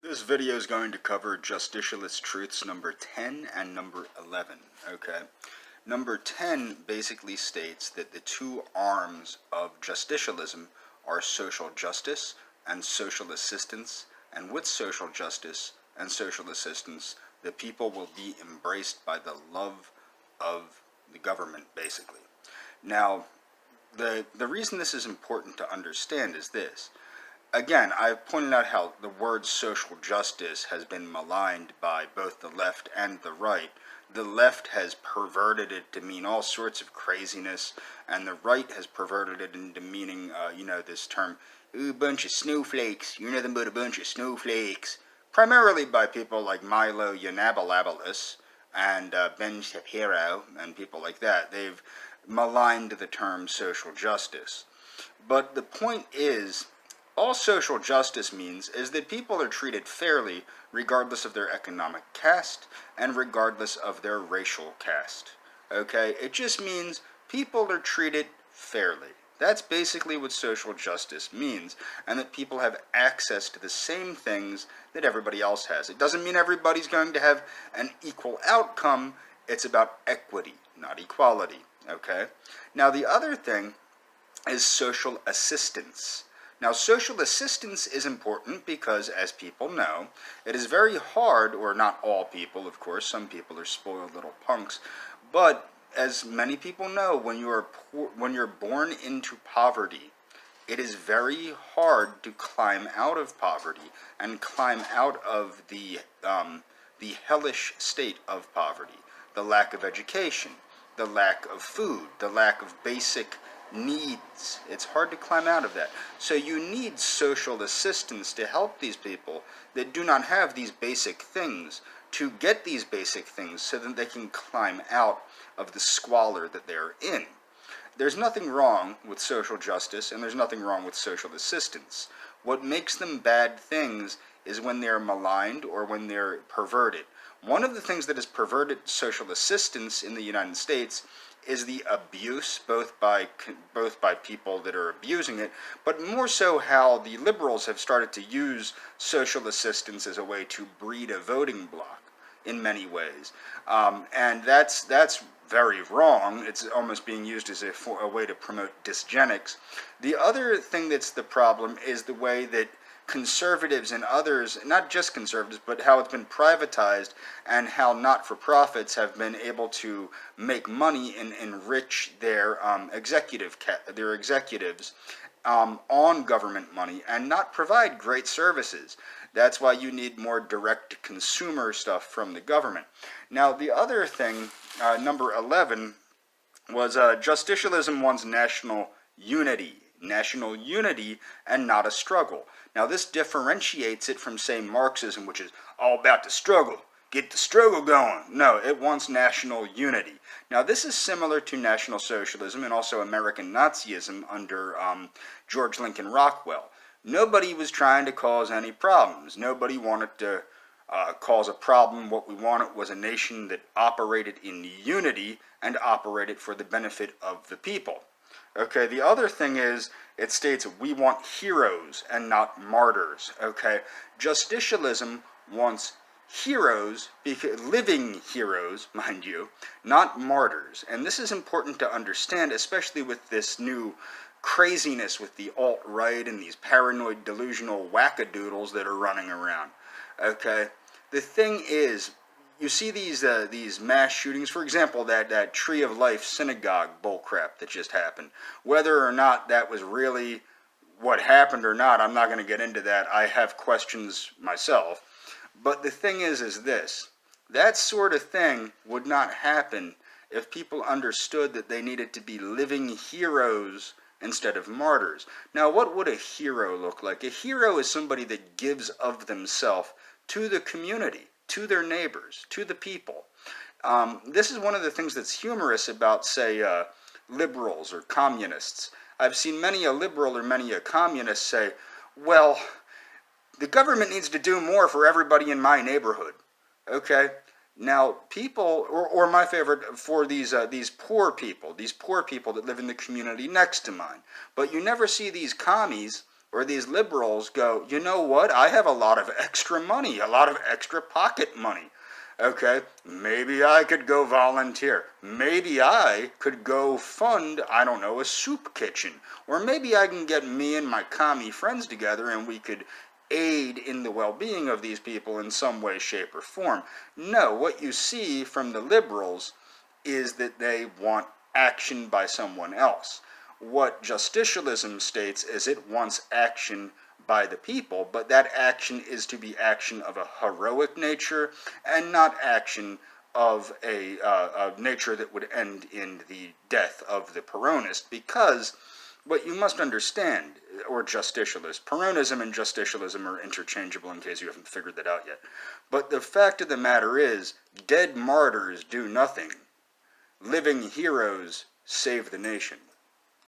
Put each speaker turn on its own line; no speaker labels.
This video is going to cover Justicialist truths number 10 and number 11, okay? Number 10 basically states that the two arms of justicialism are social justice and social assistance, and with social justice and social assistance, the people will be embraced by the love of the government, basically. Now, the reason this is important to understand is this. Again, I've pointed out how the word social justice has been maligned by both the left and the right. The left has perverted it to mean all sorts of craziness, and the right has perverted it into meaning, this term, ooh, bunch of snowflakes, you're nothing but a bunch of snowflakes. Primarily by people like Milo Yiannopoulos and Ben Shapiro and people like that. They've maligned the term social justice. But the point is, all social justice means is that people are treated fairly regardless of their economic caste and regardless of their racial caste. Okay? It just means people are treated fairly. That's basically what social justice means, and that people have access to the same things that everybody else has. It doesn't mean everybody's going to have an equal outcome. It's about equity, not equality. Okay? Now, the other thing is social assistance. Now, social assistance is important because, as people know, it is very hard, or not all people, of course, some people are spoiled little punks, but as many people know, when you're born into poverty, it is very hard to climb out of poverty and climb out of the hellish state of poverty, the lack of education, the lack of food, the lack of basic needs. It's hard to climb out of that. So you need social assistance to help these people that do not have these basic things to get these basic things so that they can climb out of the squalor that they're in. There's nothing wrong with social justice and there's nothing wrong with social assistance. What makes them bad things is when they're maligned or when they're perverted. One of the things that has perverted social assistance in the United States is the abuse, both by people that are abusing it, but more so how the liberals have started to use social assistance as a way to breed a voting bloc in many ways. And that's very wrong. It's almost being used as a way to promote dysgenics. The other thing that's the problem is the way that conservatives and others, not just conservatives, but how it's been privatized and how not-for-profits have been able to make money and enrich their executives on government money and not provide great services. That's why you need more direct-to-consumer stuff from the government. Now, the other thing, number 11, was justicialism wants national unity and not a struggle. Now, this differentiates it from, say, Marxism, which is all about the struggle. Get the struggle going. No, it wants national unity. Now, this is similar to National Socialism and also American Nazism under George Lincoln Rockwell. Nobody was trying to cause any problems. Nobody wanted to cause a problem. What we wanted was a nation that operated in unity and operated for the benefit of the people. Okay, the other thing is, it states we want heroes and not martyrs. Okay, justicialism wants heroes, living heroes, mind you, not martyrs. And this is important to understand, especially with this new craziness with the alt-right and these paranoid, delusional wackadoodles that are running around. Okay, the thing is, you see these mass shootings, for example, that Tree of Life synagogue bullcrap that just happened. Whether or not that was really what happened or not, I'm not going to get into that. I have questions myself. But the thing is this. That sort of thing would not happen if people understood that they needed to be living heroes instead of martyrs. Now, what would a hero look like? A hero is somebody that gives of themselves to the community, to their neighbors, to the people. This is one of the things that's humorous about, say, liberals or communists. I've seen many a liberal or many a communist say, well, the government needs to do more for everybody in my neighborhood. Okay? Now, people, or my favorite, for these poor people that live in the community next to mine. But you never see these commies Or these liberals go, you know what, I have a lot of extra money, a lot of extra pocket money. Okay, maybe I could go volunteer. Maybe I could go fund, I don't know, a soup kitchen. Or maybe I can get me and my commie friends together and we could aid in the well-being of these people in some way, shape, or form. No, what you see from the liberals is that they want action by someone else. What justicialism states is it wants action by the people, but that action is to be action of a heroic nature and not action of a nature that would end in the death of the Peronist, because what you must understand, or justicialist, Peronism and justicialism are interchangeable in case you haven't figured that out yet. But the fact of the matter is, dead martyrs do nothing. Living heroes save the nation.